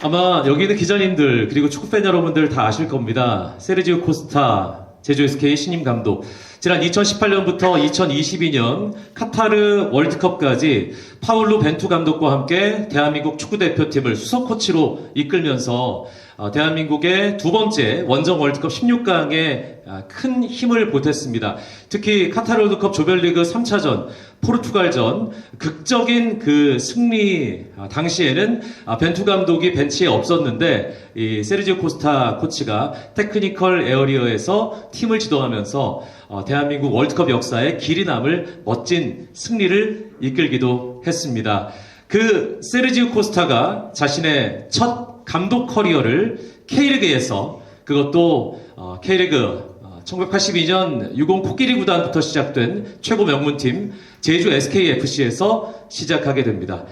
아마 여기 있는 기자님들 그리고 축구팬 여러분들 다 아실 겁니다. 세르지오 코스타 제주 SK 신임 감독. 지난 2018년부터 2022년 카타르 월드컵까지 파울루 벤투 감독과 함께 대한민국 축구대표팀을 수석 코치로 이끌면서 대한민국의 두 번째 원정 월드컵 16강에 큰 힘을 보탰습니다. 특히 카타르 월드컵 조별리그 3차전, 포르투갈전 극적인 그 승리 당시에는 벤투 감독이 벤치에 없었는데 이 세르지오 코스타 코치가 테크니컬 에어리어에서 팀을 지도하면서 대한민국 월드컵 역사에 길이 남을 멋진 승리를 이끌기도 했습니다. 그 세르지오 코스타가 자신의 첫 감독 커리어를 K리그에서 그것도 K리그 1982년 60 코끼리 구단부터 시작된 최고 명문팀 제주 SKFC에서 시작하게 됩니다.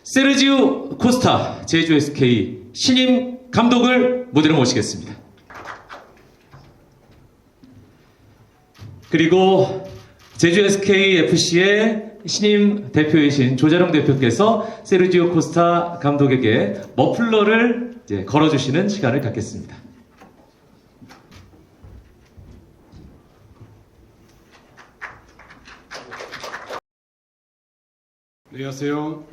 세르지오 코스타 제주 SK 신임 감독을 무대로 모시겠습니다. 그리고 제주 SKFC의 신임 대표이신 조자룡 대표께서 세르지오 코스타 감독에게 머플러를 이제 걸어주시는 시간을 갖겠습니다. 안녕하세요.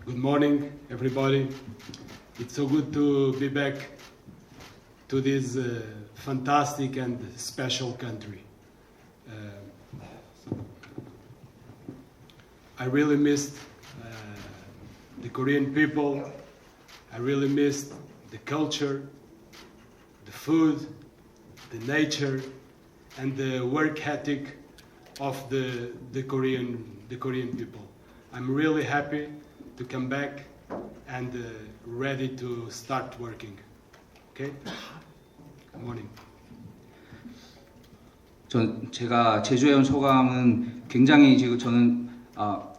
Good morning, everybody. It's so good to be back to this fantastic and special country. I really missed the Korean people. I really missed the culture, the food, the nature, and the work ethic of the Korean people. I'm really happy to come back and ready to start working. Okay? Good morning. 제가 제주에 온 소감은 굉장히 지금 저는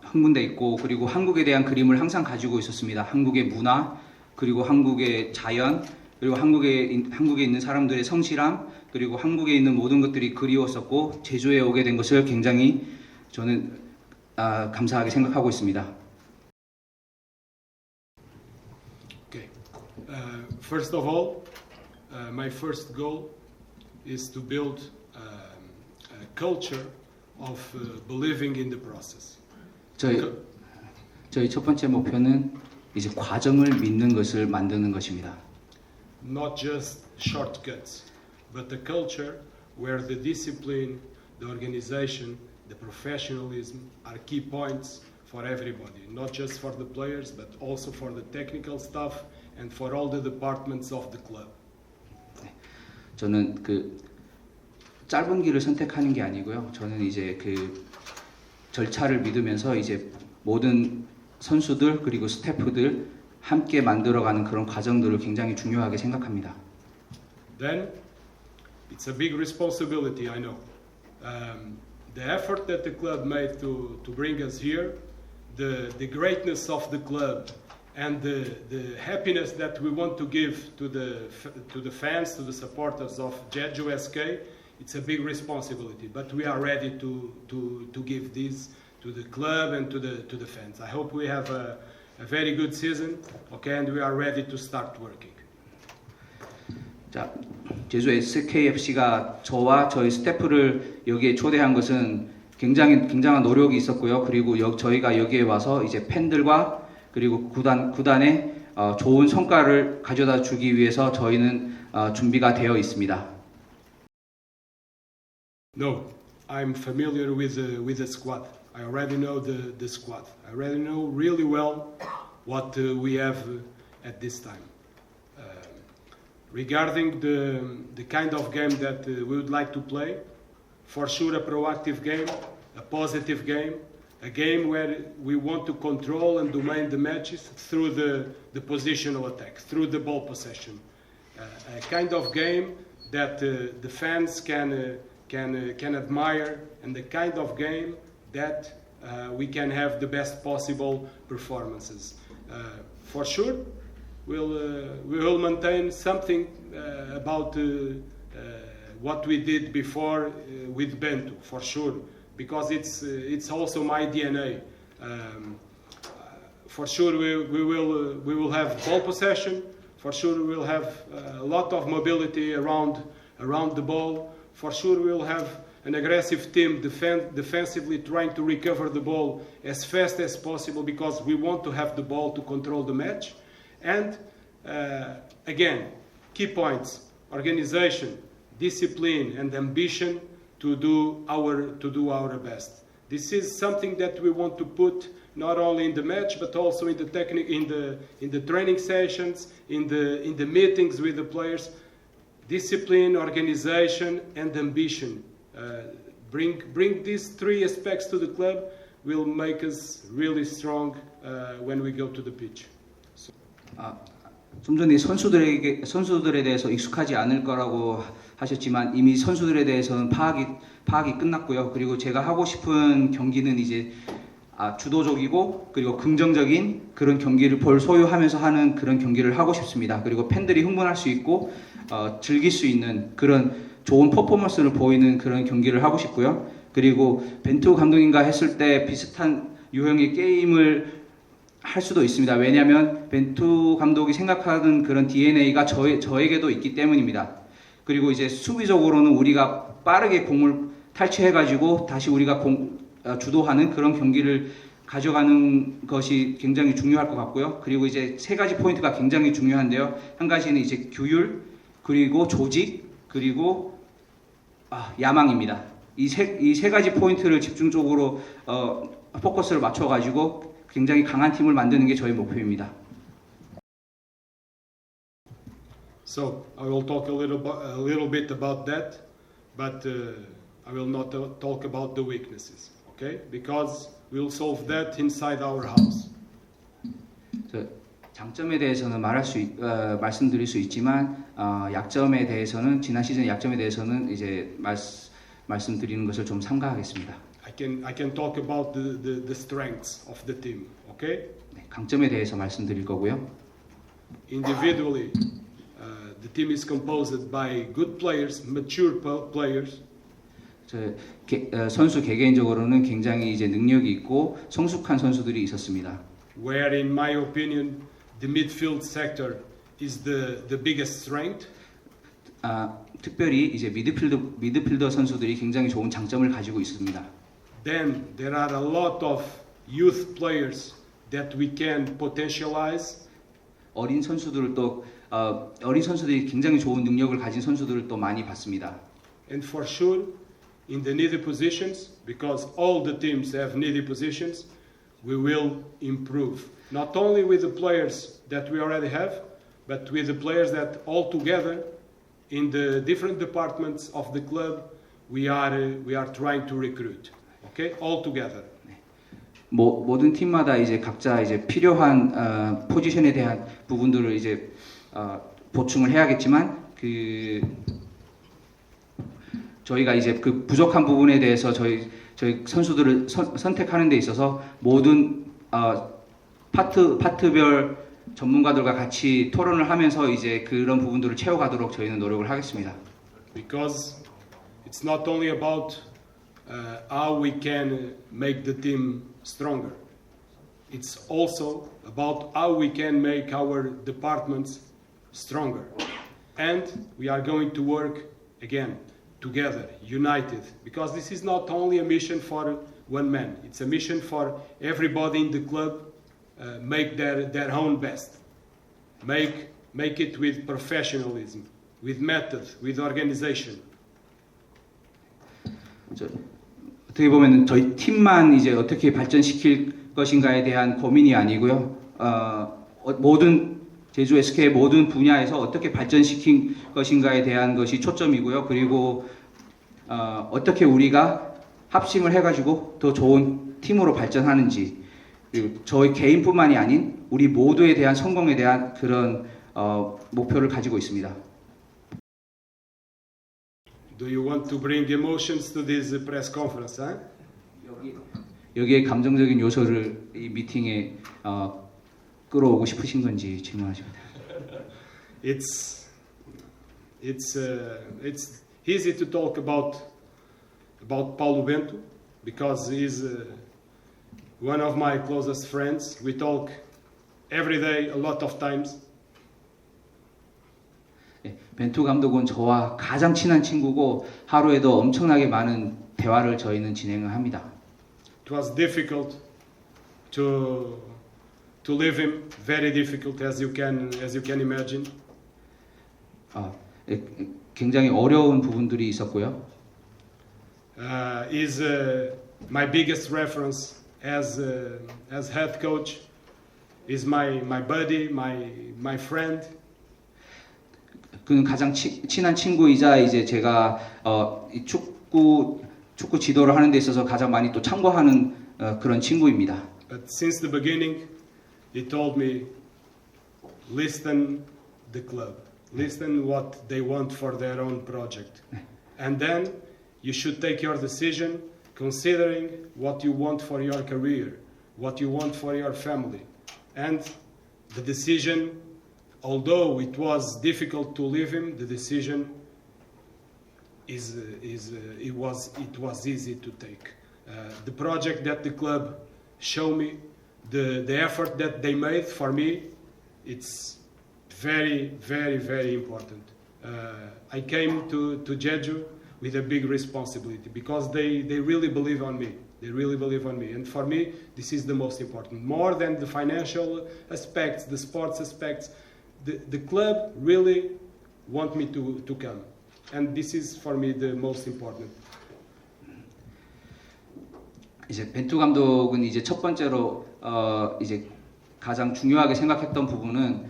흥분돼 있고 그리고 한국에 대한 그림을 항상 가지고 있었습니다. 한국의 문화 그리고 한국의 자연 그리고 한국에 있는 사람들의 성실함 그리고 한국에 있는 모든 것들이 그리웠었고 제주에 오게 된 것을 굉장히 저는 감사하게 생각하고 있습니다. Okay. First of all, my first goal is to build a culture of believing in the process. 저희 첫 번째 목표는 이제 과정을 믿는 것을 만드는 것입니다. Not just shortcuts, but a culture where the discipline, the organization, the professionalism are key points for everybody, not just for the players, but also for the technical staff and for all the departments of the club. 저는 그 짧은 길을 선택하는 게 아니고요. 저는 이제 그 절차를 믿으면서 이제 모든 선수들 그리고 스태프들 함께 만들어가는 그런 과정들을 굉장히 중요하게 생각합니다. Then it's a big responsibility, I know. The effort that the club made to bring us here, the greatness of the club, and the happiness that we want to give to the fans, to the supporters of Jeju SK, it's a big responsibility. But we are ready to give this to the club and to the fans. I hope we have a very good season, okay, and we are ready to start working. 자, 제주 SKFC가 저와 저희 스태프를 여기에 초대한 것은 굉장한 노력이 있었고요. 그리고 저희가 여기에 와서 이제 팬들과 그리고 구단에 좋은 성과를 가져다 주기 위해서 저희는 준비가 되어 있습니다. No, I'm familiar with the squad. I already know the squad. I already know really well what we have at this time. Regarding the kind of game that we would like to play, for sure a proactive game, a positive game, a game where we want to control and domain the matches through the positional attack, through the ball possession. A kind of game that the fans can admire, and the kind of game that we can have the best possible performances. For sure, we will maintain something about what we did before with Bento, for sure, because it's also my DNA. For sure, we will have ball possession. For sure, we'll have a lot of mobility around the ball. For sure, we'll have an aggressive team defensively trying to recover the ball as fast as possible because we want to have the ball to control the match. And again, key points: organization, discipline, and ambition to do our best. This is something that we want to put not only in the match but also in the training sessions, in the meetings with the players. Discipline, organization, and ambition. Bring these three aspects to the club will make us really strong when we go to the pitch. 좀 전에 선수들에 대해서 익숙하지 않을 거라고 하셨지만 이미 선수들에 대해서는 파악이 끝났고요. 그리고 제가 하고 싶은 경기는 이제 주도적이고 그리고 긍정적인 그런 경기를 볼 소유하면서 하는 그런 경기를 하고 싶습니다. 그리고 팬들이 흥분할 수 있고 즐길 수 있는 그런 좋은 퍼포먼스를 보이는 그런 경기를 하고 싶고요. 그리고 벤투 감독님과 했을 때 비슷한 유형의 게임을 할 수도 있습니다. 왜냐하면 벤투 감독이 생각하는 그런 DNA가 저에게도 있기 때문입니다. 그리고 이제 수비적으로는 우리가 빠르게 공을 탈취해가지고 다시 우리가 주도하는 그런 경기를 가져가는 것이 굉장히 중요할 것 같고요. 그리고 이제 세 가지 포인트가 굉장히 중요한데요. 한 가지는 이제 규율, 그리고 조직, 그리고 야망입니다. 이 세 가지 포인트를 집중적으로 포커스를 맞춰가지고 굉장히 강한 팀을 만드는 게 저희 목표입니다. So I will talk a little bit about that, but I will not talk about the weaknesses, okay? Because we'll solve that inside our house. 장점에 대해서는 말씀드릴 수 있지만 약점에 대해서는 지난 시즌 약점에 대해서는 이제 말씀드리는 것을 좀 삼가하겠습니다. I can talk about the strengths of the team, okay? 네, 강점에 대해서 말씀드릴 거고요. Individually, the team is composed by good players, mature players. 선수 개개인적으로는 굉장히 이제 능력이 있고 성숙한 선수들이 있었습니다. Where, in my opinion, the midfield sector is the biggest strength. 특별히 이제 미드필더 선수들이 굉장히 좋은 장점을 가지고 있습니다. Then there are a lot of youth players that we can potentialize. 어린 선수들이 굉장히 좋은 능력을 가진 선수들을 또 많이 봤습니다. And for sure, in the needy positions, because all the teams have needy positions, we will improve. Not only with the players that we already have, but with the players that all together, in the different departments of the club, we are trying to recruit. Okay, all together. 모든 팀마다 이제 각자 이제 필요한 포지션에 대한 부분들을 이제 보충을 해야겠지만 저희가 이제 그 부족한 부분에 대해서 저희 선수들을 선택하는 데 있어서 모든 파트별 전문가들과 같이 토론을 하면서 이제 그런 부분들을 채워가도록 저희는 노력을 하겠습니다. Because it's not only about how we can make the team stronger. It's also about how we can make our departments stronger. And we are going to work again together, united, because this is not only a mission for one man. It's a mission for everybody in the club. Make their own best. Make it with professionalism, with method, with organization. 어떻게 보면 저희 팀만 이제 어떻게 발전시킬 것인가에 대한 고민이 아니고요. 모든 제주 SK의 모든 분야에서 어떻게 발전시킨 것인가에 대한 것이 초점이고요. 그리고 어떻게 우리가 합심을 해가지고 더 좋은 팀으로 발전하는지, 그리고 저희 개인뿐만이 아닌 우리 모두에 대한 성공에 대한 그런 목표를 가지고 있습니다. Do you want to bring emotions to this press conference? Huh? 여기에 감정적인 요소를 이 미팅에 끌어오고 싶으신 건지 질문하십니다. It's easy to talk about Paulo Bento because he's one of my closest friends. We talk every day, a lot of times. 벤투 감독은 저와 가장 친한 친구고 하루에도 엄청나게 많은 대화를 저희는 진행을 합니다. It was difficult to leave him, very difficult as you can imagine. 굉장히 어려운 부분들이 있었고요. He's my biggest reference as head coach. Is my buddy, my friend. 그는 가장 친한 친구이자 이제 제가 이 축구 지도를 하는 데 있어서 가장 많이 또 참고하는 그런 친구입니다. But since the beginning, he told me, listen the club, listen what they want for their own project, and then you should take your decision considering what you want for your career, what you want for your family, and the decision. Although it was difficult to leave him, the decision it was easy to take. The project that the club showed me, the effort that they made for me, it's very, very, very important. I came to Jeju with a big responsibility because they really believe on me. They really believe on me. And for me, this is the most important. More than the financial aspects, the sports aspects, the club really want me to come. And this is for me the most important. 이제 벤투 감독은 이제 첫 번째로 이제 가장 중요하게 생각했던 부분은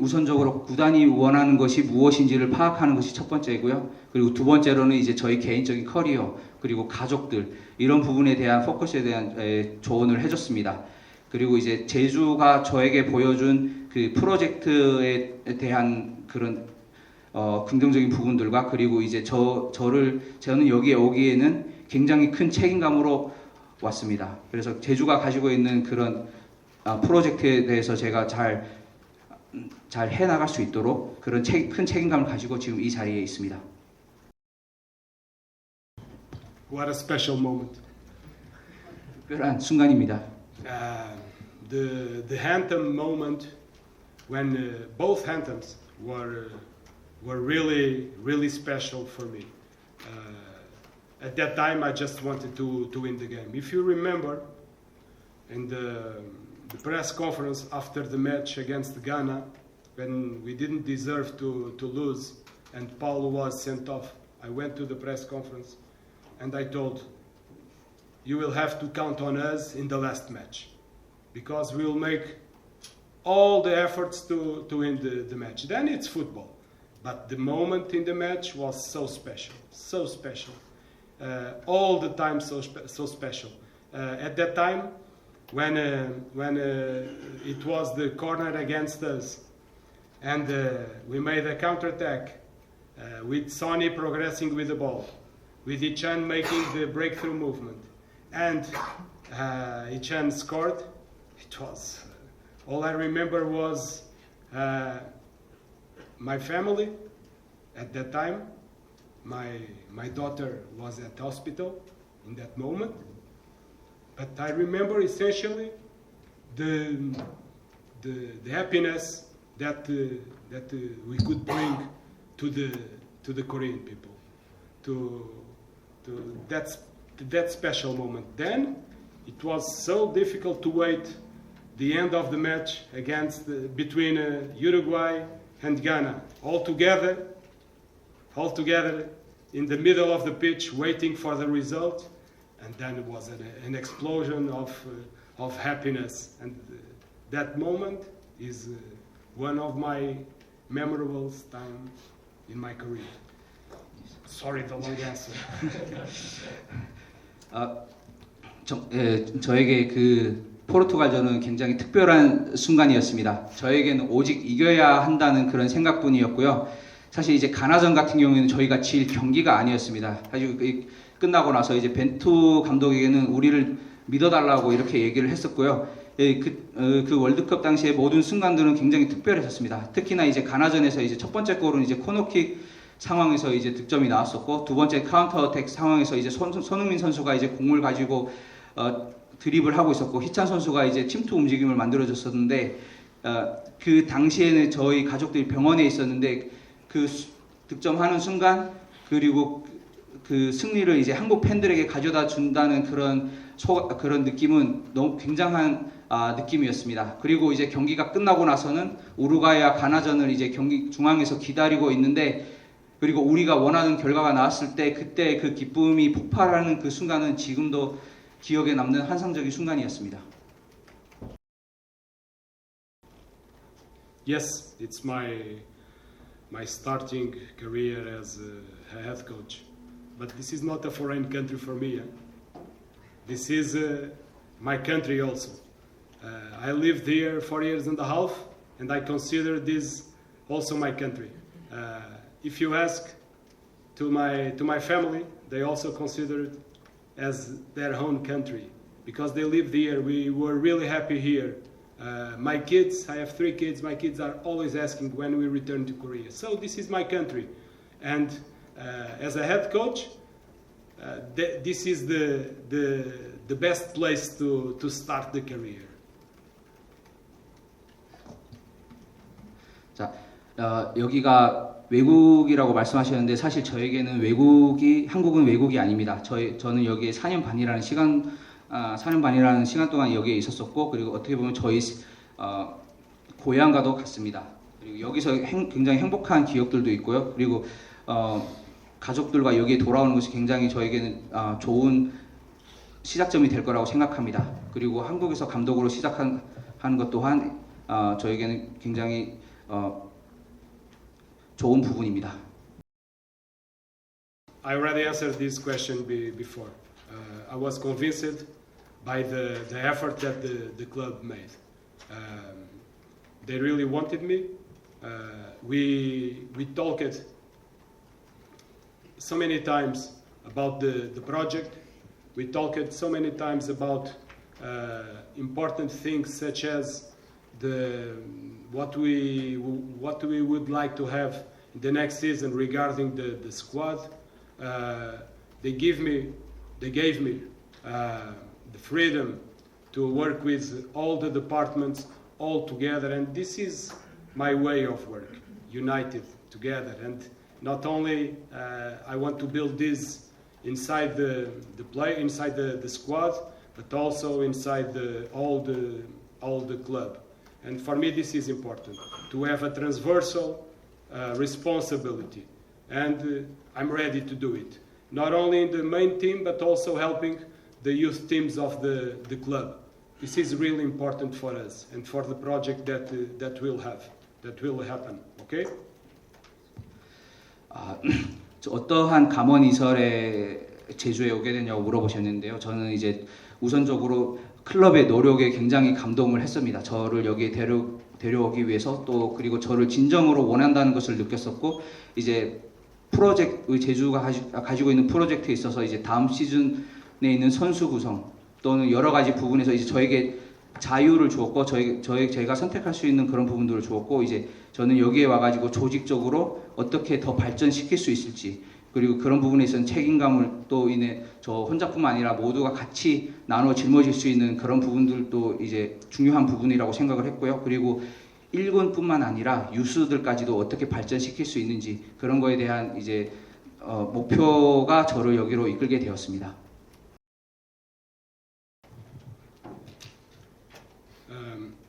우선적으로 구단이 원하는 것이 무엇인지를 파악하는 것이 첫 번째이고요. 그리고 두 번째로는 이제 저희 개인적인 커리어 그리고 가족들 이런 부분에 대한 포커스에 대한 조언을 해줬습니다. 그리고 이제 제주가 저에게 보여준 그 프로젝트에 대한 그런 긍정적인 부분들과 그리고 이제 저는 여기에 오기에는 굉장히 큰 책임감으로 왔습니다. 그래서 제주가 가지고 있는 그런 프로젝트에 대해서 제가 잘 해나갈 수 있도록 그런 큰 책임감을 가지고 지금 이 자리에 있습니다. What a special moment. 특별한 순간입니다. The anthem moment when both anthems were really, really special for me. At that time, I just wanted to win the game. If you remember, in the press conference after the match against Ghana, when we didn't deserve to lose and Paulo was sent off, I went to the press conference and I told, you will have to count on us in the last match because we will make all the efforts to win the match. Then it's football. But the moment in the match was so special, so special. All the time so special. At that time, when it was the corner against us, and we made a counterattack with Sonny progressing with the ball, with Ichan making the breakthrough movement, and Ichan scored. It was all I remember was my family at that time. My daughter was at hospital in that moment, but I remember essentially the happiness that we could bring to the Korean people, to that special moment. Then it was so difficult to wait the end of the match between Uruguay and Ghana, all together in the middle of the pitch, waiting for the result, and then it was an explosion of happiness, and that moment is one of my memorable times in my career. Sorry, the long answer. 저에게 그 포르투갈전은 굉장히 특별한 순간이었습니다. 저에게는 오직 이겨야 한다는 그런 생각뿐이었고요. 사실 이제 가나전 같은 경우에는 저희가 질 경기가 아니었습니다. 사실 끝나고 나서 이제 벤투 감독에게는 우리를 믿어달라고 이렇게 얘기를 했었고요. 그 월드컵 당시에 모든 순간들은 굉장히 특별했었습니다. 특히나 이제 가나전에서 이제 첫 번째 골은 이제 코너킥 상황에서 이제 득점이 나왔었고 두 번째 카운터 어택 상황에서 이제 손흥민 선수가 이제 공을 가지고 드립을 하고 있었고 희찬 선수가 이제 침투 움직임을 만들어줬었는데 그 당시에는 저희 가족들이 병원에 있었는데 득점하는 순간 그리고 그 승리를 이제 한국 팬들에게 가져다 준다는 그런 느낌은 너무 굉장한 느낌이었습니다. 그리고 이제 경기가 끝나고 나서는 우루과이와 가나전을 이제 경기 중앙에서 기다리고 있는데 그리고 우리가 원하는 결과가 나왔을 때 그때 그 기쁨이 폭발하는 그 순간은 지금도 기억에 남는 환상적인 순간이었습니다. Yes, it's my starting career as a head coach, but this is not a foreign country for me. This is my country also. I lived here 4 years and a half, and I consider this also my country. If you ask to my family, they also consider it as their own country because they lived here. We were really happy here. My kids, I have 3 kids, my kids are always asking when we return to Korea. So this is my country. And as a head coach, this is the best place to start the career. 자, 여기가 외국이라고 말씀하셨는데 사실 저에게는 한국은 외국이 아닙니다. 저는 여기에 4년 반이라는 시간 동안 여기에 있었었고 그리고 어떻게 보면 저희 고향과도 같습니다. 그리고 여기서 굉장히 행복한 기억들도 있고요. 그리고 가족들과 여기에 돌아오는 것이 굉장히 저에게는 좋은 시작점이 될 거라고 생각합니다. 그리고 한국에서 감독으로 시작하는 것 또한 저에게는 굉장히 좋은 부분입니다. I already answered this question before. I was convinced by the effort that the club made. They really wanted me. We talked so many times about the project. We talked so many times about important things such as what we would like to have in the next season regarding the squad. They gave me the freedom to work with all the departments all together, and this is my way of work, united together. And not only I want to build this inside the squad, but also inside all the club. And for me, this is important to have a transversal responsibility, and I'm ready to do it. Not only in the main team, but also helping the youth teams of the club. This is really important for us and for the project that will happen. Okay? 어떠한 감원 이설에 제주에 오게 되냐고 물어보셨는데요. 저는 이제 우선적으로 클럽의 노력에 굉장히 감동을 했습니다. 저를 여기에 데려오기 위해서 또 그리고 저를 진정으로 원한다는 것을 느꼈었고 이제 제주가 가지고 있는 프로젝트에 있어서 이제 다음 시즌에 있는 선수 구성 또는 여러 가지 부분에서 이제 저에게 자유를 주었고 제가 선택할 수 있는 그런 부분들을 주었고 이제 저는 여기에 와가지고 조직적으로 어떻게 더 발전시킬 수 있을지 그리고 그런 부분에 있어서는 책임감을 또 저 혼자뿐만 아니라 모두가 같이 나눠 짊어질 수 있는 그런 부분들도 이제 중요한 부분이라고 생각을 했고요. 그리고 1군뿐만 아니라 유스들까지도 어떻게 발전시킬 수 있는지 그런 거에 대한 이제 목표가 저를 여기로 이끌게 되었습니다.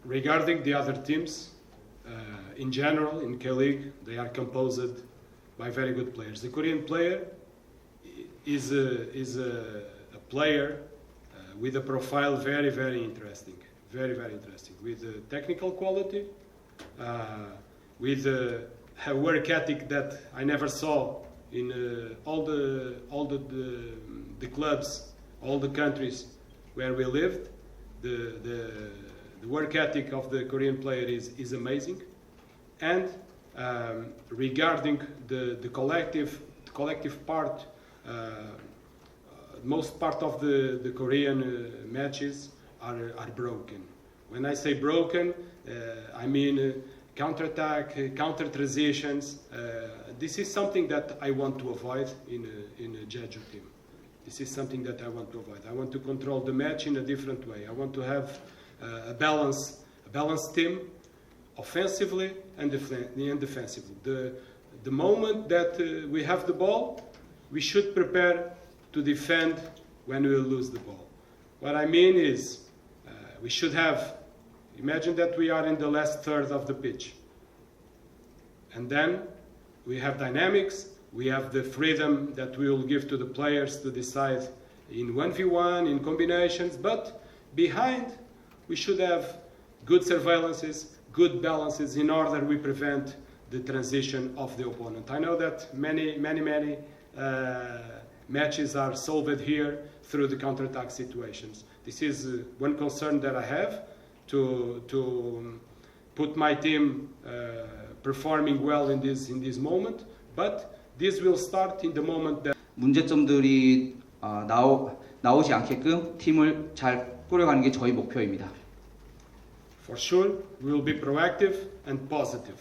Regarding the other teams, in general, in K-League, they are composed by very good players. The Korean player is a player with a profile very, very interesting, with technical quality, with a work ethic that I never saw in all the clubs, all the countries where we lived. The work ethic of the Korean player is amazing, and regarding the collective part, most part of the Korean matches are broken. When I say broken, I mean counterattack, counter transitions. This is something that I want to avoid in a Jeju team. This is something that I want to avoid. I want to control the match in a different way. I want to have a balanced team, offensively and defensively. the moment that we have the ball, we should prepare to defend when we lose the ball. What I mean is, we should have, imagine that we are in the last third of the pitch. And then we have dynamics, we have the freedom that we will give to the players to decide in 1v1, in combinations, but behind we should have good surveillances, good balances in order we prevent the transition of the opponent. I know that many matches are solved here through the counter-attack situations. This is one concern that I have, to put my team performing well in this moment, but this will start in the moment that 문제점들이 나오지 않게끔 팀을 잘 꾸려가는 게 저희 목표입니다. for sure we will be proactive and positive.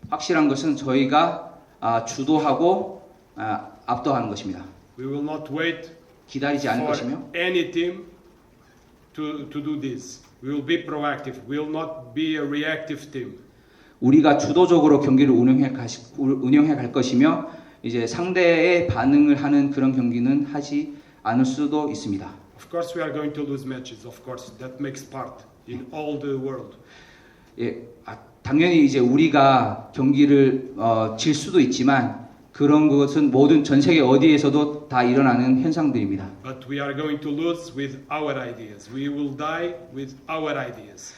확실한 것은 저희가 주도하고 압도하는 것입니다. We will not wait 기다리지 않을 for 것이며 any team to do this. We will be proactive. We will not be a reactive team. 우리가 주도적으로 경기를 운영해 갈 것이며 이제 상대의 반응을 하는 그런 경기는 하지 않을 수도 있습니다. Of course, we are going to lose matches. Of course, that makes part in all the world. 예, 당연히 이제 우리가 경기를 질 수도 있지만 그런 것은 모든 전 세계 어디에서도 다 일어나는 현상들입니다. But we are going to lose with our ideas. We will die with our ideas.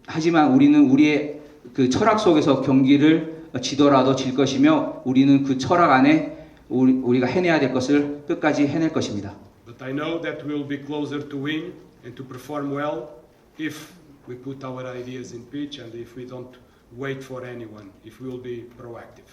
하지만 우리는 우리의 그 철학 속에서 경기를 지더라도 질 것이며 우리는 그 철학 안에 우리가 해내야 될 것을 끝까지 해낼 것입니다. But I know that we will be closer to win and to perform well if we put our ideas in pitch and if we don't wait for anyone, if we will be proactive.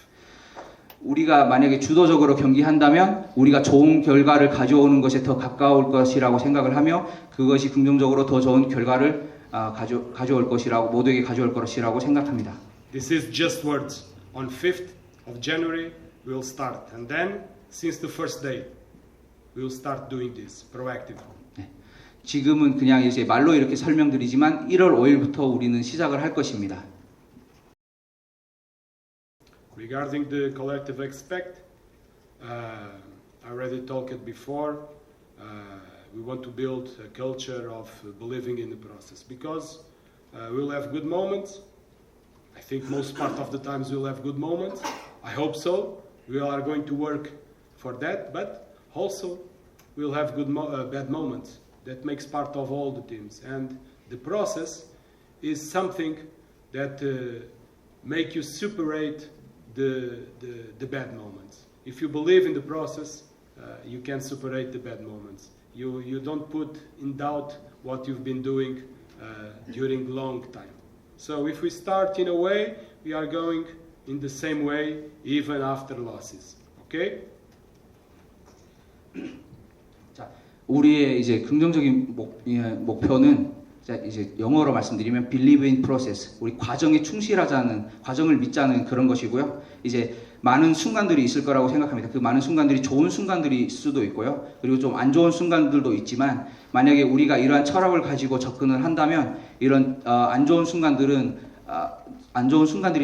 우리가 만약에 주도적으로 경기한다면 우리가 좋은 결과를 가져오는 것에 더 가까울 것이라고 생각을 하며 그것이 긍정적으로 더 좋은 결과를 가져올 것이라고 모두에게 가져올 것이라고 생각합니다. This is just words. On 5th of January we will start and then since the first day we will start doing this proactively. 지금은 그냥 이제 말로 이렇게 설명드리지만 1월 5일부터 우리는 시작을 할 것입니다. Regarding the collective expect, I already talked before. We want to build a culture of believing in the process because we'll have good moments. I think most part of the times we'll have good moments. I hope so. We are going to work for that, but also we'll have bad moments. That makes part of all the teams, and the process is something that make you separate the bad moments. If you believe in the process, you can separate the bad moments. You don't put in doubt what you've been doing during long time. So if we start in a way, we are going in the same way even after losses. Okay? 자, 우리의 이제 긍정적인 목표는 이제 영어로 말씀드리면 believe in process. 우리 과정에 충실하자는, 과정을 믿자는 그런 것이고요. 이제 많은 순간들이 있을 거라고 생각합니다. 그 많은 순간들이 좋은 순간들이 있을 수도 있고요. 그리고 좀 안 좋은 순간들도 있지만 만약에 우리가 이러한 철학을 가지고 접근을 한다면 이런 안 좋은 순간들이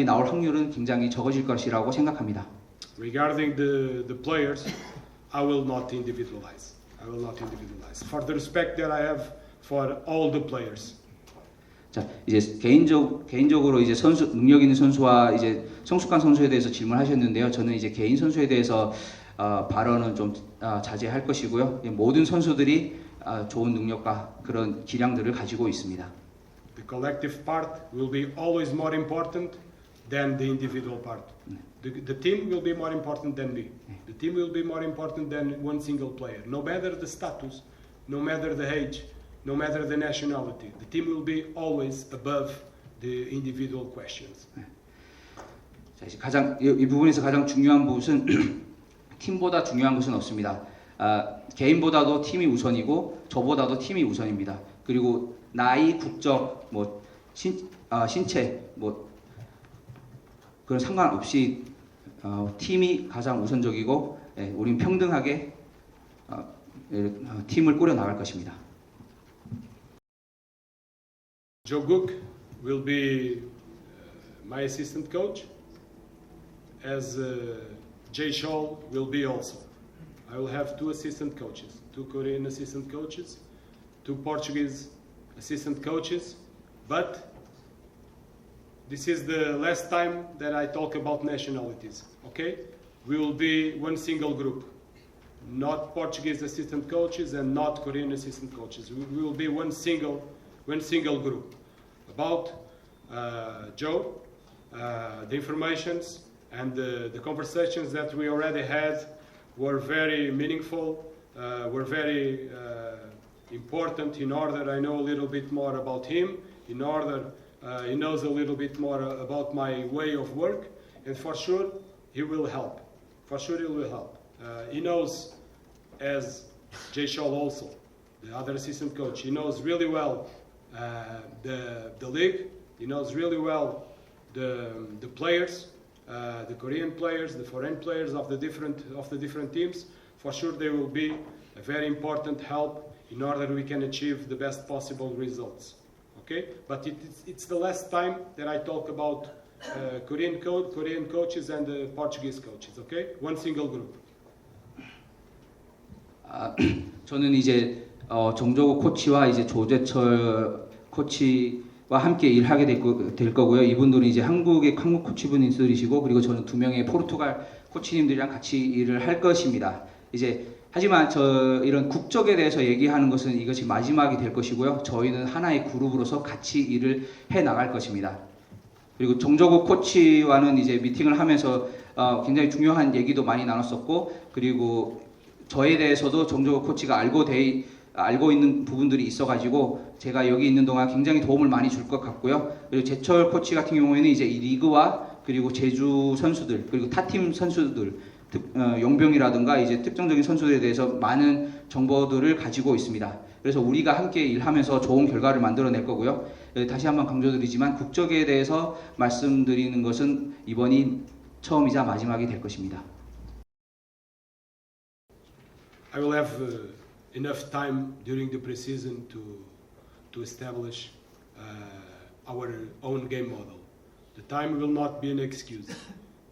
나올 확률은 굉장히 적어질 것이라고 생각합니다. Regarding the players, I will not individualize. For the respect that I have for all the players. 자, 이제 개인적으로 이제 능력 있는 선수와 이제 성숙한 선수에 대해서 질문하셨는데요. 저는 이제 개인 선수에 대해서 발언은 좀 자제할 것이고요. 모든 선수들이 좋은 능력과 그런 기량들을 가지고 있습니다. The collective part will be always more important than the individual part. The team will be more important than me. The team will be more important than one single player. No matter the status, no matter the age, no matter the nationality, the team will be always above the individual questions. 자, 이제 이 부분에서 가장 중요한 것은 팀보다 중요한 것은 없습니다. 개인보다도 팀이 우선이고 저보다도 팀이 우선입니다. 그리고 나이, 국적, 뭐 신체, 뭐 그런 상관없이 팀이 가장 우선적이고 우리는 평등하게 팀을 꾸려 나갈 것입니다. Joe Guk will be my assistant coach. as Jay Scholl will be also. I will have 2 assistant coaches, 2 Korean assistant coaches, 2 Portuguese assistant coaches, but this is the last time that I talk about nationalities, okay? We will be one single group, not Portuguese assistant coaches and not Korean assistant coaches. We will be one single group. About Joe, the informations and the conversations that we already had were very meaningful, were very important in order I know a little bit more about him, in order he knows a little bit more about my way of work, and for sure he will help. For sure he will help. He knows, as Jay Scholl also, the other assistant coach, he knows really well the league, he knows really well the players, the Korean players, the foreign players of the different teams. For sure they will be a very important help in order we can achieve the best possible results. Okay, but it's the last time that I talk about Korean coaches and Portuguese coaches. Okay, one single group. 저는 이제 정조국 코치와 이제 조재철 코치와 함께 일하게 될 거고요. 이분들은 이제 한국 코치분들이시고, 그리고 저는 2명의 포르투갈 코치님들이랑 같이 일을 할 것입니다. 이제 하지만 이런 국적에 대해서 얘기하는 것은 이것이 마지막이 될 것이고요. 저희는 하나의 그룹으로서 같이 일을 해 나갈 것입니다. 그리고 정조국 코치와는 이제 미팅을 하면서 굉장히 중요한 얘기도 많이 나눴었고, 그리고 저에 대해서도 정조국 코치가 알고 있는 부분들이 있어가지고 제가 여기 있는 동안 굉장히 도움을 많이 줄 것 같고요. 그리고 제철 코치 같은 경우에는 이제 이 리그와 그리고 제주 선수들, 그리고 타팀 선수들, 용병이라든가 이제 특정적인 선수들에 대해서 많은 정보들을 가지고 있습니다. 그래서 우리가 함께 일하면서 좋은 결과를 만들어낼 거고요. 다시 한번 강조드리지만 국적에 대해서 말씀드리는 것은 이번이 처음이자 마지막이 될 것입니다. I will have enough time during the preseason to establish our own game model. The time will not be an excuse.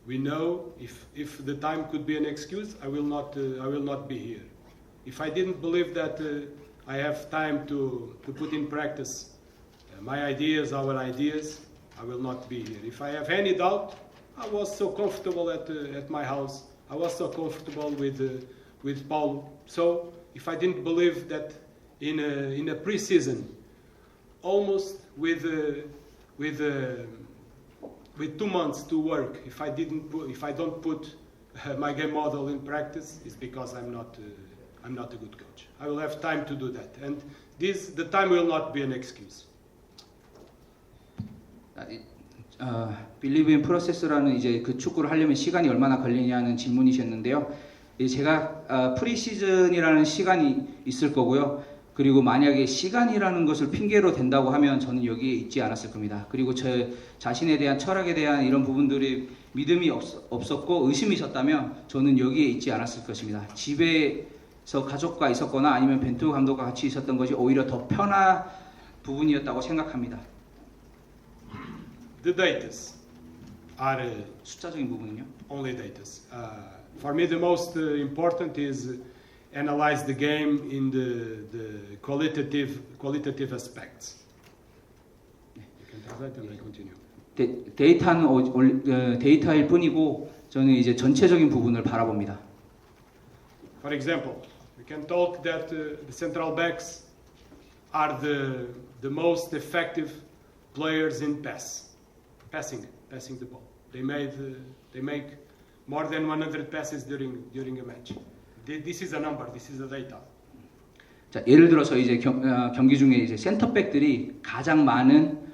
We know if the time could be an excuse, I will not be here. If I didn't believe that I have time to put in practice my ideas, our ideas, I will not be here. If I have any doubt, I was so comfortable at my house. I was so comfortable with Paulo. So if I didn't believe that in a preseason, almost with 2 months to work, if I don't put my game model in practice, it's because I'm not a good coach. I will have time to do that, and the time will not be an excuse. Believe in process라는 이제 그 축구를 하려면 시간이 얼마나 걸리냐는 질문이셨는데요. 제가 프리시즌이라는 시간이 있을 거고요. 그리고 만약에 시간이라는 것을 핑계로 댄다고 하면 저는 여기에 있지 않았을 겁니다. 그리고 제 자신에 대한 철학에 대한 이런 부분들이 믿음이 없었고 의심이 있었다면 저는 여기에 있지 않았을 것입니다. 집에서 가족과 있었거나 아니면 벤투 감독과 같이 있었던 것이 오히려 더 편한 부분이었다고 생각합니다. The datas are 숫자적인 부분은요? only datas. For me, the most important is analyze the game in the qualitative aspects. You can translate and I continue. 데이터는 데이터일 뿐이고 저는 이제 전체적인 부분을 바라봅니다. For example, we can talk that the central backs are the most effective players in passing the ball. They make more than 100 passes during a match. This is a number. This is a data. 자, 예를 들어서 이제 경기 중에 이제 센터백들이 가장 많은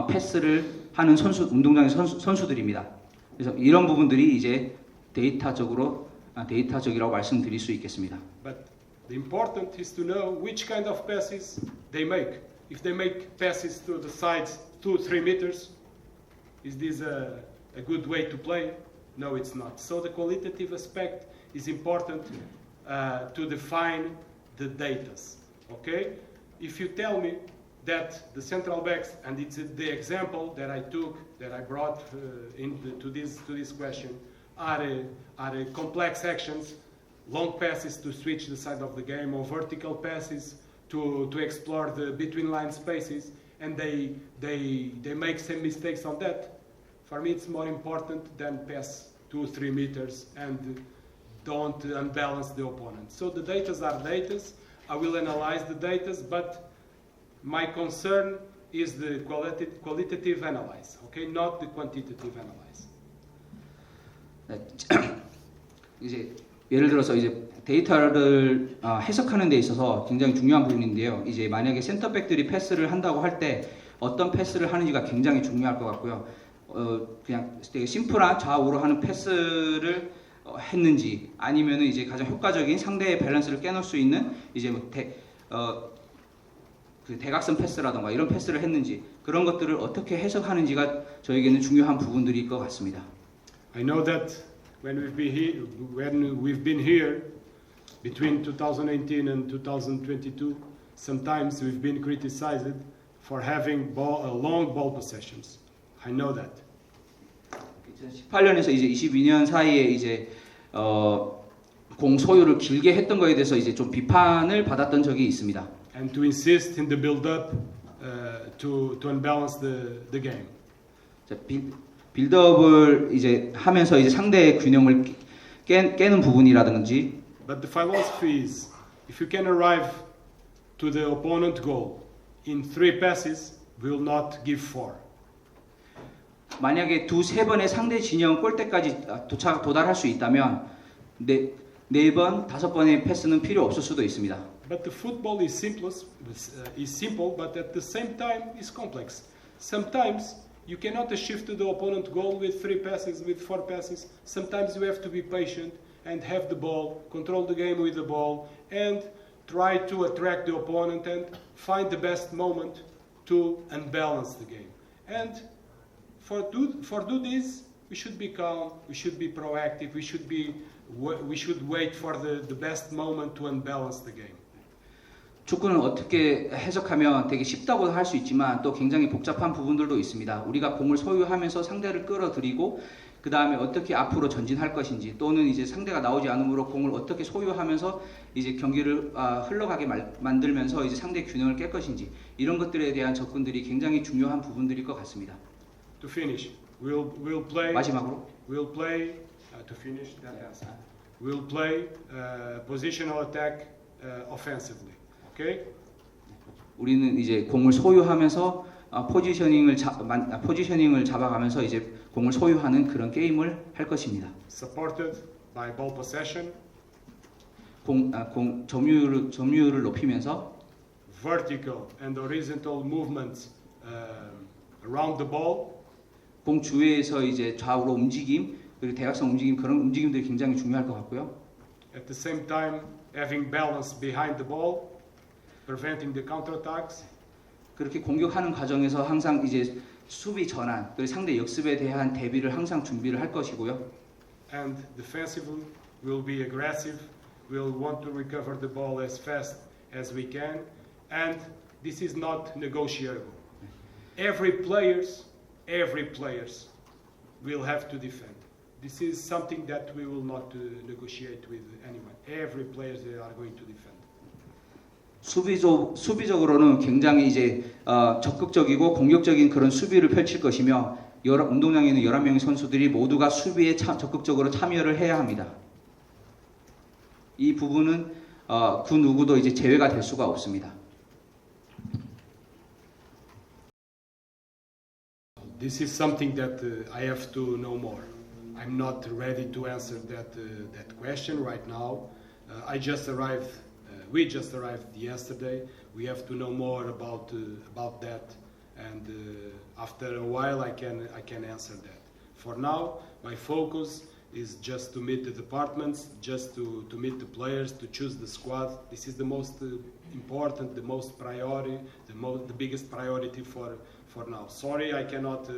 패스를 하는 운동장의 선수들입니다. 그래서 이런 부분들이 이제 데이터적이라고 말씀드릴 수 있겠습니다. But the important is to know which kind of passes they make. If they make passes to the sides 2-3 meters, is this a good way to play? No, it's not. So the qualitative aspect is important to define the datas. Okay? If you tell me that the central backs, and it's the example that I brought to this question, are complex actions, long passes to switch the side of the game, or vertical passes to explore the between line spaces, and they make some mistakes on that. For me, it's more important than pass 2-3 meters and don't unbalance the opponent. So the datas are datas. I will analyze the datas, but my concern is the qualitative analysis, okay, not the quantitative analysis. 이제 예를 들어서 이제 데이터를 해석하는 데 있어서 굉장히 중요한 부분인데요. 이제 만약에 센터백들이 패스를 한다고 할 때 어떤 패스를 하는지가 굉장히 중요할 것 같고요. 그냥 되게 심플한 좌우로 하는 패스를 했는지 아니면은 이제 가장 효과적인 상대의 밸런스를 깨놓을 수 있는 이제 뭐 그 대각선 패스라던가 이런 패스를 했는지 그런 것들을 어떻게 해석하는지가 저에게는 중요한 부분들일 것 같습니다. I know that when we've been here between 2018 and 2022, sometimes we've been criticized for having long ball possessions. I know that. 2018년에서 이제 22년 사이에 이제 공 소유를 길게 했던 거에 대해서 이제 좀 비판을 받았던 적이 있습니다. And to insist in the build-up to unbalance the game. 자, 빌드업을 이제 하면서 이제 상대의 균형을 깨는 부분이라든지. But the philosophy is, if you can arrive to the opponent goal in 3 passes, we will not give 4. 만약에 2-3번의 상대 진영 골대까지 도달할 수 있다면 4번, 5번의 패스는 필요 없을 수도 있습니다. But the football is simple, but at the same time is complex. Sometimes you cannot achieve to the opponent goal with 3 passes, with 4 passes. Sometimes you have to be patient and have the ball, control the game with the ball, and try to attract the opponent and find the best moment to unbalance the game. And for do this, we should be calm, we should be proactive, we should wait for the best moment to unbalance the game. 축구는 어떻게 해석하면 되게 쉽다고 할 수 있지만 또 굉장히 복잡한 부분들도 있습니다. 우리가 공을 소유하면서 상대를 끌어들이고 그 다음에 어떻게 앞으로 전진할 것인지 또는 이제 상대가 나오지 않으므로 공을 어떻게 소유하면서 이제 경기를 흘러가게 만들면서 이제 상대의 균형을 깰 것인지 이런 것들에 대한 접근들이 굉장히 중요한 부분들일 것 같습니다. To finish, we'll play. 마지막으로 We'll play to finish that answer. We'll play positional attack offensively. Okay? 우리는 이제 공을 소유하면서 포지셔닝을 잡아가면서 이제 공을 소유하는 그런 게임을 할 것입니다. Supported by ball possession. 점유율을 높이면서 vertical and horizontal movements around the ball. 공 주위에서 이제 좌우로 움직임 그리고 대각선 움직임 그런 움직임들이 굉장히 중요할 것 같고요. At the same time, having balance behind the ball, preventing the counterattacks. 그렇게 공격하는 과정에서 항상 이제 수비 전환 그리고 상대 역습에 대한 대비를 항상 준비를 할 것이고요. And defensively, we'll be aggressive. We'll want to recover the ball as fast as we can, and this is not negotiable. Every players will have to defend. This is something that we will not negotiate with anyone. Every players they are going to defend. 수비적으로는 굉장히 이제 적극적이고 공격적인 그런 수비를 펼칠 것이며 운동장에 있는 11명의 선수들이 모두가 수비에 적극적으로 참여를 해야 합니다. 이 부분은 그 누구도 이제 제외가 될 수가 없습니다. This is something that I have to know more. I'm not ready to answer that question right now. I just arrived. We just arrived yesterday. We have to know more about that, and after a while, I can answer that. For now, my focus is just to meet the departments, just to meet the players, to choose the squad. This is the most important, the most priority, the biggest priority for now. Sorry, I cannot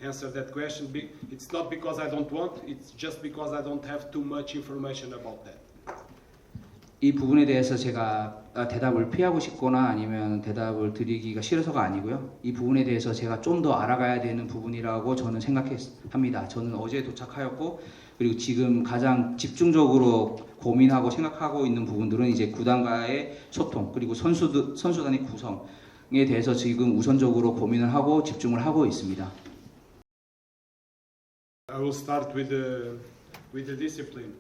answer that question. It's not because I don't want. It's just because I don't have too much information about that. 이 부분에 대해서 제가 대답을 피하고 싶거나 아니면 대답을 드리기가 싫어서가 아니고요. 이 부분에 대해서 제가 좀 더 알아가야 되는 부분이라고 저는 생각합니다. 저는 어제 도착하였고 그리고 지금 가장 집중적으로 고민하고 생각하고 있는 부분들은 이제 구단과의 소통 그리고 선수단의 구성에 대해서 지금 우선적으로 고민을 하고 집중을 하고 있습니다. I will start with the discipline.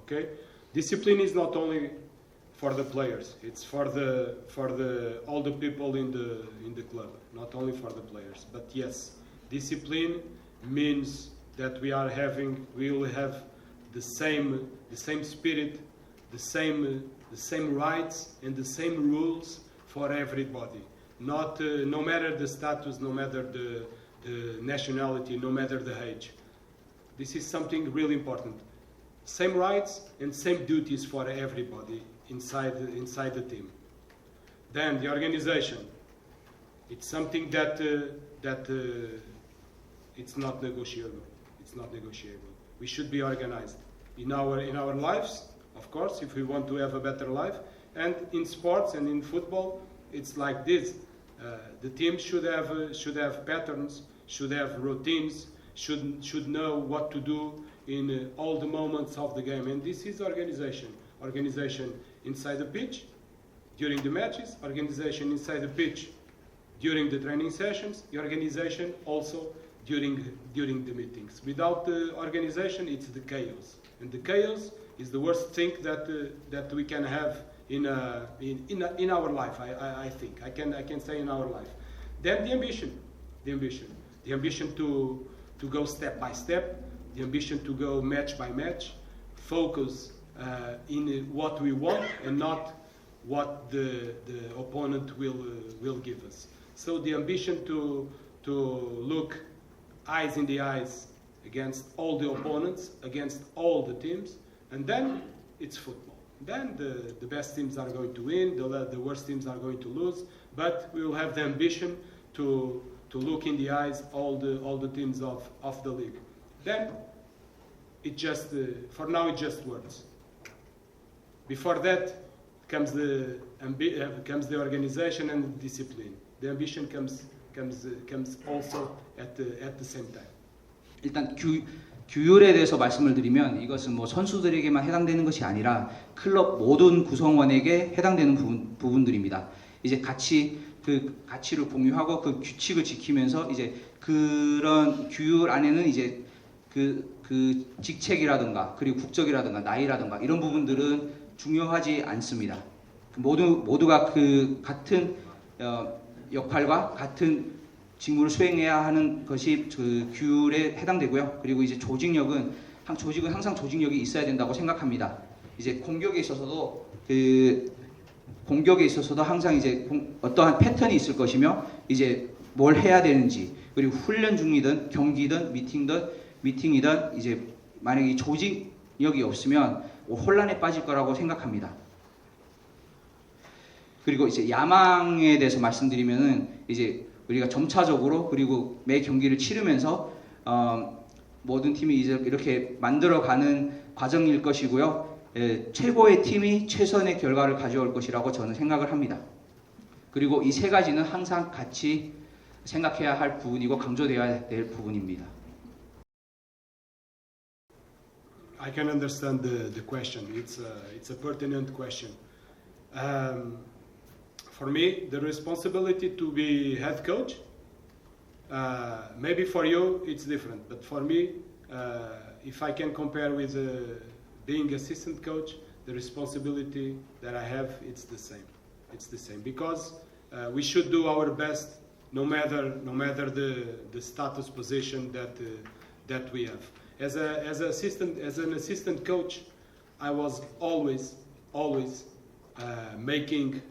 Okay, discipline is not only for the players; it's for all the people in the club. Not only for the players, but yes, discipline means that we will have the same spirit, the same rights and the same rules for everybody. Not no matter the status, no matter the nationality, no matter the age. This is something really important. Same rights and same duties for everybody inside the team. Then the organization. It's something that it's not negotiable. It's not negotiable. We should be organized in our lives, of course, if we want to have a better life. And in sports and in football, it's like this. The team should have patterns, should have routines, should know what to do in all the moments of the game. And this is organization. Organization inside the pitch, during the matches, organization inside the pitch, during the training sessions, the organization also during the meetings. Without the organization, it's the chaos. And the chaos is the worst thing that we can have in our life. I think I can say in our life. Then the ambition to go step by step, the ambition to go match by match, focus in what we want and not what the opponent will give us. So the ambition to look eyes in the eyes against all the opponents, against all the teams, and then it's football. Then the best teams are going to win, the worst teams are going to lose, but we will have the ambition to look in the eyes all the teams of the league. Then it just for now it just works. Before that comes the organization and the discipline. The ambition comes also at the same time. 일단 규율에 대해서 말씀을 드리면 이것은 뭐 선수들에게만 해당되는 것이 아니라 클럽 모든 구성원에게 해당되는 부분들입니다. 이제 그 가치를 공유하고 그 규칙을 지키면서 이제 그런 규율 안에는 이제 그 직책이라든가 그리고 국적이라든가 나이라든가 이런 부분들은 중요하지 않습니다. 모두가 그 같은 역할과 같은 직무를 수행해야 하는 것이 그 규율에 해당되고요. 그리고 이제 조직은 항상 조직력이 있어야 된다고 생각합니다. 이제 공격에 있어서도 항상 이제 어떠한 패턴이 있을 것이며 이제 뭘 해야 되는지 그리고 훈련 중이든 경기든 미팅이든 이제 만약에 이 조직력이 없으면 혼란에 빠질 거라고 생각합니다. 그리고 이제 야망에 대해서 말씀드리면은 이제 우리가 점차적으로 그리고 매 경기를 치르면서 모든 팀이 이제 이렇게 만들어가는 과정일 것이고요. 최고의 팀이 최선의 결과를 가져올 것이라고 저는 생각을 합니다. 그리고 이 세 가지는 항상 같이 생각해야 할 부분이고 강조되어야 될 부분입니다. I can understand the question. It's a pertinent question. For me, the responsibility to be head coach, maybe for you it's different, but for me, if I can compare with being assistant coach, the responsibility that I have, it's the same. It's the same because we should do our best, no matter the status position that we have. As an assistant coach, I was always making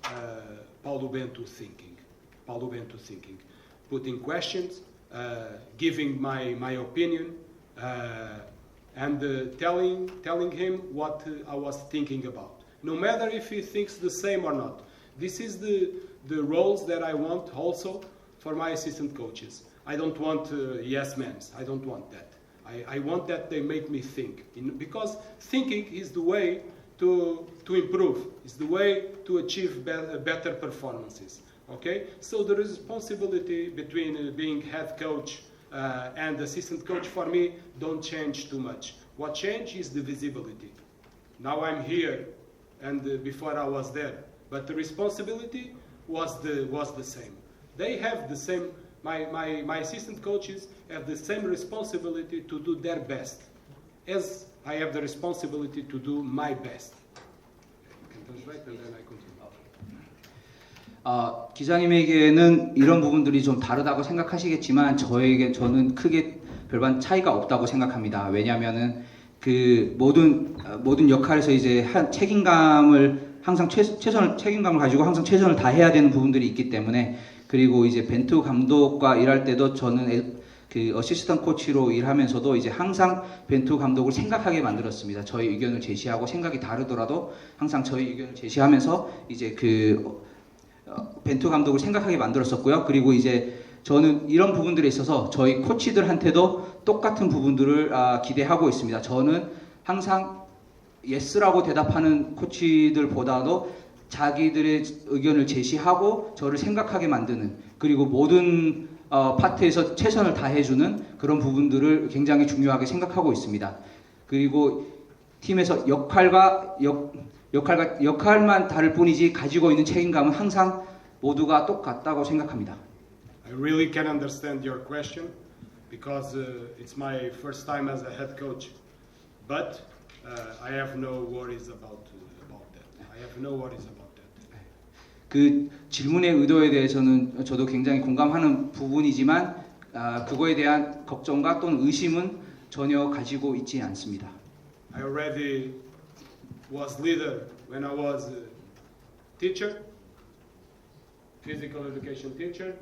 Paulo Bento thinking, putting questions, giving my opinion, and telling him what I was thinking about. No matter if he thinks the same or not. This is the roles that I want also for my assistant coaches. I don't want yes men. I don't want that. I want that they make me think, because thinking is the way to improve, is the way to achieve better performances. Okay, so the responsibility between being head coach and assistant coach for me don't change too much. What changed is the visibility. Now I'm here, and before I was there, but the responsibility was the same. They have the same. My assistant coaches have the same responsibility to do their best, as I have the responsibility to do my best. You can translate and then I continue. 기자님에게는 이런 부분들이 좀 다르다고 생각하시겠지만 저는 크게 별반 차이가 없다고 생각합니다. 왜냐하면은 그 모든 역할에서 이제 책임감을 항상 책임감을 가지고 항상 최선을 다해야 되는 부분들이 있기 때문에, 그리고 이제 벤투 감독과 일할 때도 저는 그 어시스턴트 코치로 일하면서도 이제 항상 벤투 감독을 생각하게 만들었습니다. 저희 의견을 제시하고 생각이 다르더라도 항상 저희 의견을 제시하면서 이제 벤투 감독을 생각하게 만들었었고요. 그리고 이제 저는 이런 부분들에 있어서 저희 코치들한테도 똑같은 부분들을 기대하고 있습니다. 저는 항상 예스라고 대답하는 코치들보다도 자기들의 의견을 제시하고 저를 생각하게 만드는, 그리고 모든 파트에서 최선을 다해주는 그런 부분들을 굉장히 중요하게 생각하고 있습니다. 그리고 팀에서 역할만 다를 뿐이지 가지고 있는 책임감은 항상 모두가 똑같다고 생각합니다. I really can understand your question because it's my first time as a head coach, but I have no worries about that. I have no worries about that. 그 질문의 의도에 대해서는 저도 굉장히 공감하는 부분이지만 그거에 대한 걱정과 또는 의심은 전혀 가지고 있지 않습니다. I already was leader when I was a teacher, physical education teacher.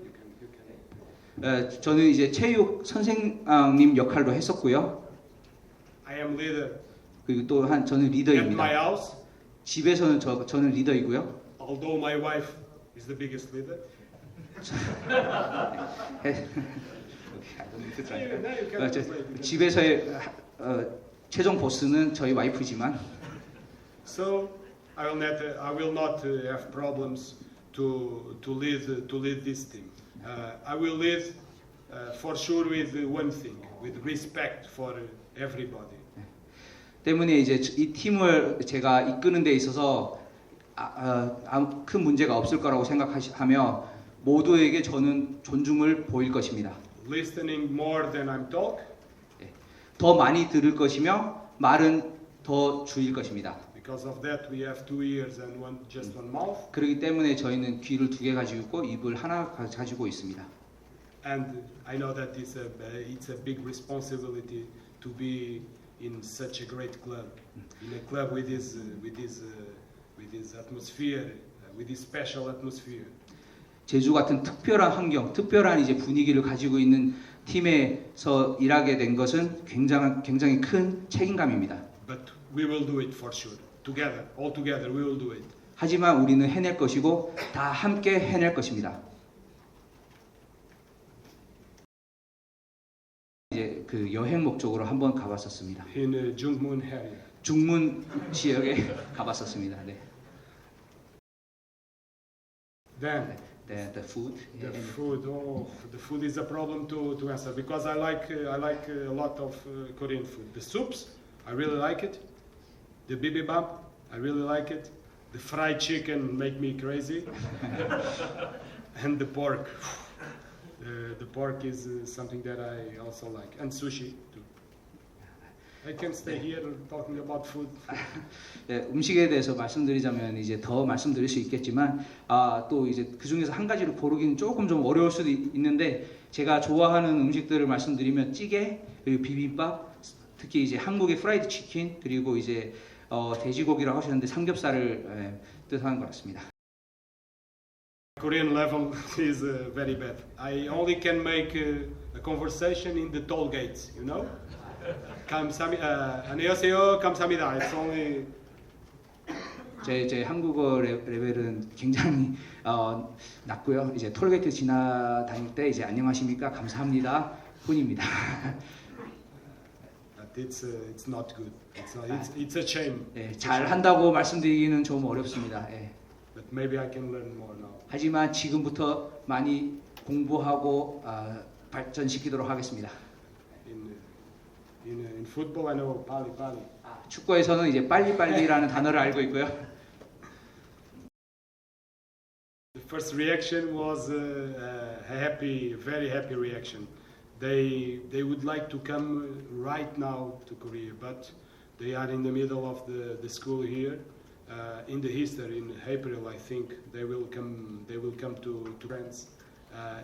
저는 이제 체육 선생님 역할도 했었고요. I am leader 그리고 또 저는 at my 리더입니다. house, 집에서는 저는 리더이고요. although my wife is the biggest leader. 집에서의 최종 보스는 저희 와이프지만, So I will not have problems to lead this team. I will lead for sure with one thing, with respect for everybody. 때문에 이제 이 팀을 제가 이끄는 데 있어서 큰 문제가 없을 거라고 생각하며 모두에게 저는 존중을 보일 것입니다. Listening more than I'm talk, 더 많이 들을 것이며 말은 더 줄일 것입니다. because of that we have 2 ears and just one mouth. 그렇기 때문에 저희는 귀를 2개 가지고 있고 입을 하나 가지고 있습니다. And I know that it's a big responsibility to be in such a great club, in a club with this atmosphere, with this special atmosphere. 제주 같은 특별한 환경, 특별한 이제 분위기를 가지고 있는 팀에서 일하게 된 것은 굉장히 큰 책임감입니다. But we will do it for sure. Together, all together, we will do it. 하지만 우리는 해낼 것이고 다 함께 해낼 것입니다. 이제 그 여행 목적으로 한번 가봤었습니다. In Jungmun area. 중문 지역에 가봤었습니다. 네. Then The food. the food is a problem to answer because I like a lot of Korean food. The soups, I really like it. The bibimbap, I really like it. The fried chicken make me crazy. And the pork. The pork is something that I also like. And sushi too. I can stay here talking about food. 네, 음식에 대해서 말씀드리자면 이제 더 말씀드릴 수 있겠지만 또 이제 그 중에서 한 가지를 고르기는 조금 좀 어려울 수도 있는데 제가 좋아하는 음식들을 말씀드리면 찌개, 그리고 비빔밥, 특히 이제 한국의 프라이드 치킨, 그리고 이제 돼지고기라고 하셨는데 삼겹살을 뜻하는 것 같습니다. Korean level is very bad. I only can make a conversation in the toll gates, you know? 안녕하세요, 감사합니다. It's only 제 한국어 레벨은 굉장히 낮고요. 이제 톨게이트 지나다닐 때 이제 안녕하십니까, 감사합니다 뿐입니다. But it's not good. It's a shame. 네, 잘 한다고 말씀드리기는 좀 어렵습니다. 네. But maybe I can learn more now. 하지만 지금부터 많이 공부하고 발전시키도록 하겠습니다. In football, I know pali pali. 축구에서는 이제 빨리빨리라는 단어를 알고 있고요. The first reaction was a happy, very happy reaction. They would like to come right now to Korea, but they are in the middle of the school here. In the Easter, in April, I think they will come. They will come to France.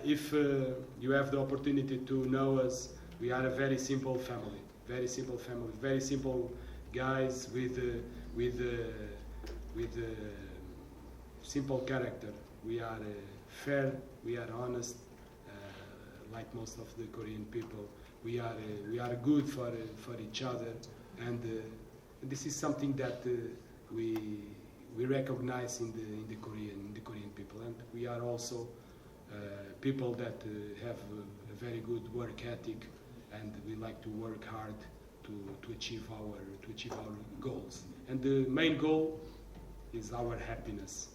If you have the opportunity to know us, we are a very simple family. Very simple family. Very simple guys with simple character. We are fair. We are honest, like most of the Korean people. We are good for each other, and this is something that we recognize in the Korean people, and we are also people that have a very good work ethic, and we like to work hard to achieve our goals. And the main goal is our happiness.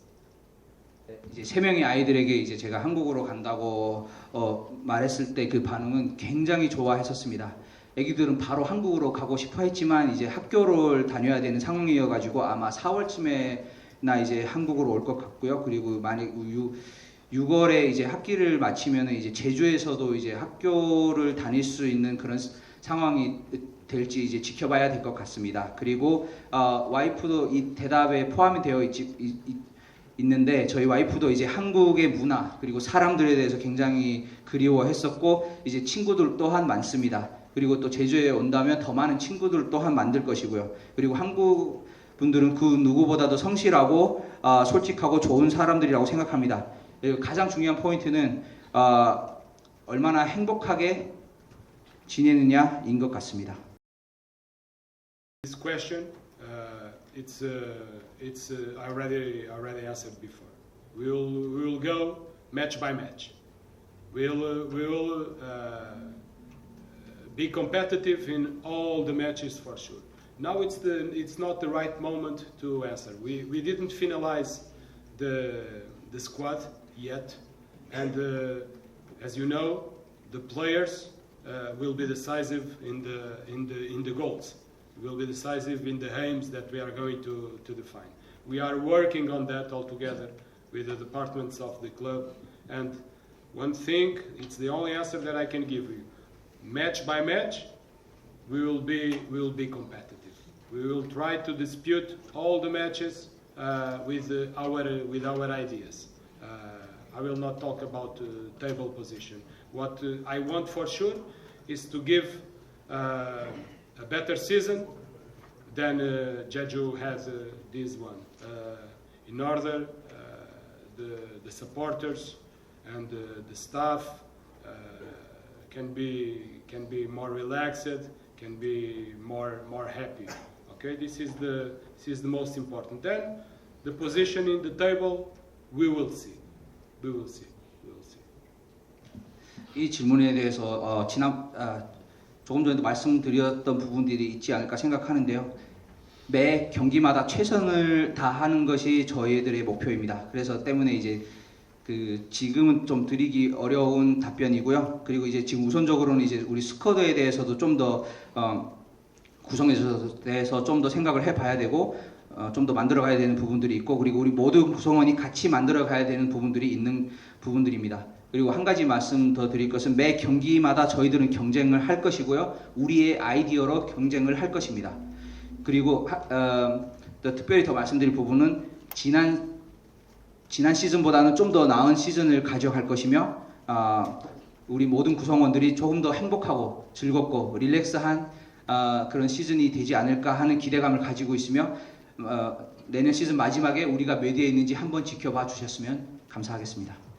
이제 세 명의 아이들에게 이제 제가 한국으로 간다고 말했을 때 그 반응은 굉장히 좋아했었습니다. 애기들은 바로 한국으로 가고 싶어 했지만 이제 학교를 다녀야 되는 상황이어가지고 아마 4월쯤에나 이제 한국으로 올 것 같고요. 그리고 만약 6월에 이제 학기를 마치면은 이제 제주에서도 이제 학교를 다닐 수 있는 그런 상황이 될지 이제 지켜봐야 될 것 같습니다. 그리고 와이프도 이 대답에 포함이 되어 있는데 저희 와이프도 이제 한국의 문화 그리고 사람들에 대해서 굉장히 그리워했었고 이제 친구들 또한 많습니다. 그리고 또 제주에 온다면 더 많은 친구들 또한 만들 것이고요. 그리고 한국 분들은 그 누구보다도 성실하고 솔직하고 좋은 사람들이라고 생각합니다. 그리고 가장 중요한 포인트는 얼마나 행복하게 지내느냐인 것 같습니다. This question, it's I already answered before. We will go match by match. We will be competitive in all the matches for sure. Now it's not the right moment to answer. We didn't finalize the squad yet, and as you know, the players will be decisive in the goals. Will be decisive in the aims that we are going to define. We are working on that all together with the departments of the club, and one thing, it's the only answer that I can give you. Match by match, we will be competitive. We will try to dispute all the matches with our ideas. I will not talk about table position. What I want for sure is to give a better season than Jeju has this one. In order, the supporters and the staff can be more relaxed, can be more happy. Okay, this is the most important. Then the position in the table, we will see. We will see. 이 질문에 대해서 조금 전에도 말씀드렸던 부분들이 있지 않을까 생각하는데요. 매 경기마다 최선을 다하는 것이 저희들의 목표입니다. 그래서 때문에 이제 지금은 좀 드리기 어려운 답변이고요. 그리고 이제 지금 우선적으로는 이제 우리 스쿼드에 대해서도 좀 더 구성에 대해서 좀 더 생각을 해봐야 되고 좀 더 만들어가야 되는 부분들이 있고 그리고 우리 모든 구성원이 같이 만들어가야 되는 부분들이 있는 부분들입니다. 그리고 한 가지 말씀 더 드릴 것은 매 경기마다 저희들은 경쟁을 할 것이고요. 우리의 아이디어로 경쟁을 할 것입니다. 그리고 또 특별히 더 말씀드릴 부분은 지난 시즌보다는 좀 더 나은 시즌을 가져갈 것이며 우리 모든 구성원들이 조금 더 행복하고 즐겁고 릴렉스한 그런 시즌이 되지 않을까 하는 기대감을 가지고 있으며 내년 시즌 마지막에 우리가 몇 위에 있는지 한번 지켜봐 주셨으면 감사하겠습니다.